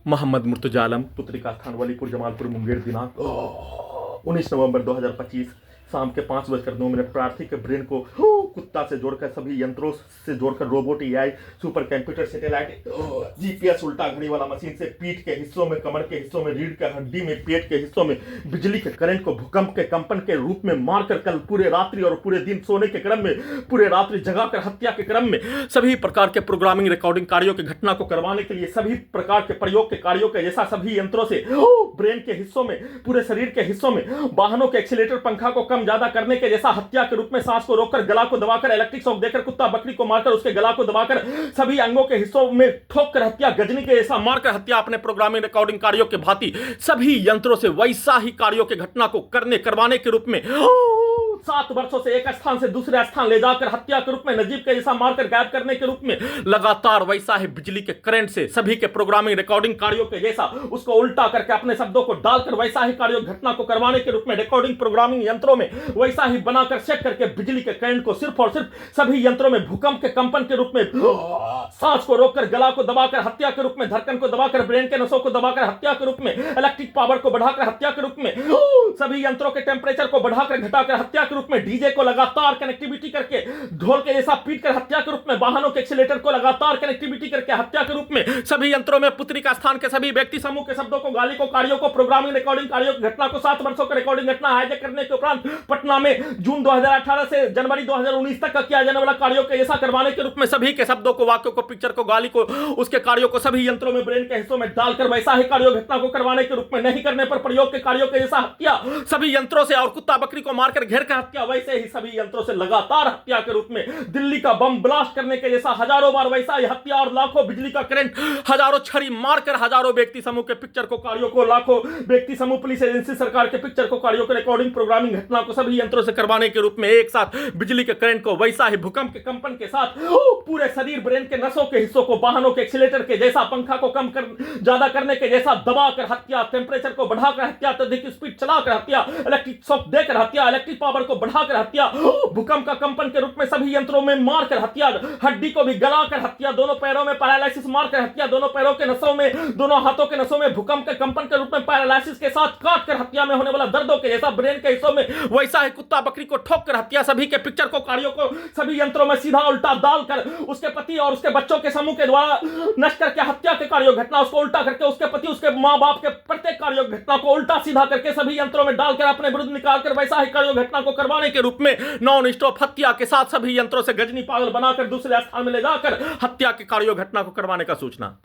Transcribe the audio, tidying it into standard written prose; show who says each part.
Speaker 1: मोहम्मद मुर्तजा आलम, पुत्रिका स्थान वलीपुर, जमालपुर, मुंगेर। दिनांक 19 नवंबर 2025 शाम के 5:09 प्रार्थी के ब्रेन को कुत्ता से जोड़कर सभी यंत्रों से जोड़कर robot, AI, super computer, satellite, GPS, उल्टा घड़ी वाला मशीन से पीठ के हिस्सों में, कमर के हिस्सों में, रीढ़ के हड्डी में, पेट के हिस्सों में बिजली के करंट को भूकंप के कंपन के रूप में मारकर कल पूरे रात्रि और पूरे दिन सोने के क्रम में, पूरे रात्रि जगाकर हत्या के क्रम में सभी प्रकार के प्रोग्रामिंग रिकॉर्डिंग कार्यों की घटना को करवाने के लिए सभी प्रकार के प्रयोग के कार्यों के जैसा सभी यंत्रों से ब्रेन के हिस्सों में, पूरे शरीर के हिस्सों में, वाहनों के एक्सीलेटर, पंखा को कम ज्यादा करने के जैसा हत्या के रूप में सांस को रोककर, गला को दबाकर, इलेक्ट्रिक शॉक देकर, कुत्ता बकरी को मारकर उसके गला को दबाकर, सभी अंगों के हिस्सों में ठोक कर हत्या, गजनी के जैसा मारकर हत्या, अपने प्रोग्रामिंग रिकॉर्डिंग कार्यों के भांति सभी यंत्रों से वैसा ही कार्यों की घटना को करवाने के रूप में 7 वर्षों से एक स्थान से दूसरे स्थान ले जाकर हत्या के रूप में, नजीब के जैसा मारकर गायब करने के रूप में लगातार वैसा ही बिजली के करंट से सभी के प्रोग्रामिंग रिकॉर्डिंग कार्यों के जैसा उसको उल्टा करके अपने शब्दों को डालकर वैसा ही कार्यों घटना को करवाने के रूप में रिकॉर्डिंग प्रोग्रामिंग यंत्रों में वैसा ही बनाकर सेट करके बिजली के करंट को सिर्फ और सिर्फ सभी यंत्रों में भूकंप के कंपन के रूप में सांस को रोककर, गला को दबाकर हत्या के रूप में, धड़कन को दबाकर, ब्रेन के नसों को दबाकर हत्या के रूप में, इलेक्ट्रिक पावर को बढ़ाकर हत्या के रूप में, सभी यंत्रों के टेंपरेचर को बढ़ाकर घटाकर हत्या के रूप में, डीजे को लगातार कनेक्टिविटी करके ढोल के जैसा पीट कर हत्या के रूप में, वाहनों के एक्सीलेटर को लगातार कनेक्टिविटी करके हत्या के रूप में, सभी यंत्रों में पुत्रिका स्थान के सभी व्यक्ति समूह के शब्दों को, गाली को, कार्यों को, प्रोग्रामिंग रिकॉर्डिंग कार्यों की घटना को 7 वर्षों का रिकॉर्डिंग घटना हाईजैक करने के उपरांत पटना में जून 2018 से जनवरी 2019 तक का किया जाने वाला कार्यों के जैसा करवाने के रूप में सभी के शब्दों को, वाक्यों को, पिक्चर को, गाली को, उसके कार्यों को सभी यंत्रों में, ब्रेन के हिस्सों में डालकर वैसा ही कार्यों घटना को करवाने के रूप में, नहीं करने पर प्रयोग के कार्यों के जैसा हत्या सभी यंत्रों से, और कुत्ता बकरी को मारकर घेर कर हत्या वैसे ही सभी यंत्रों से लगातार हत्या के रूप में, दिल्ली का बम ब्लास्ट करने के जैसा हजारों बार वैसा ही हत्या, और लाखों बिजली का करंट, हजारों छड़ी मारकर हजारों व्यक्ति समूह के पिक्चर को, कार्यों को, लाखों व्यक्ति समूह, पुलिस एजेंसी, सरकार के पिक्चर को, कार्यों को, रिकॉर्डिंग प्रोग्रामिंग घटना को सभी यंत्रों से करवाने के रूप में एक साथ बिजली के करंट को वैसा ही भूकंप के कंपन के साथ पूरे शरीर, ब्रेन के नसों के हिस्सों को, वाहनों के एक्सीलेटर के जैसा, पंखा को कम कर ज्यादा करने के जैसा दबाकर हत्या, टेंपरेचर को बढ़ाकर हत्या, अत्यधिक स्पीड चलाकर हत्या, इलेक्ट्रिक शॉक देकर हत्या, इलेक्ट्रिक पावर को बढ़ाकर हत्या, भूकंप का कंपन के रूप में सभी यंत्रों में मारकर हत्या, हड्डी को भी गलाकर हत्या, दोनों पैरों में पैरालिसिस मारकर हत्या, दोनों पैरों के नसों में, दोनों हाथों के नसों में भूकंप के कंपन के रूप में पैरालिसिस के साथ काट कर हत्या में होने वाला दर्दों के जैसा, ब्रेन के हिस्सों में वैसा ही कुत्ता बकरी को ठोक कर हत्या, सभी के पिक्चर को, कार्यों को सभी यंत्रों में सीधा उल्टा डालकर उसके पति और उसके बच्चों के समूह के द्वारा नष्ट करके हत्या के कार्यों घटना, उसको उल्टा करके उसके पति, उसके मां बाप के प्रत्येक कार्यों घटना को उल्टा सीधा करके सभी यंत्रों में डालकर अपने विरुद्ध निकालकर वैसा ही कार्यों घटना को करवाने के रूप में नॉन स्टॉप हत्या के साथ सभी यंत्रों से गजनी पागल बनाकर दूसरे स्थान में ले जाकर हत्या के कार्यों घटना को करवाने का सूचना।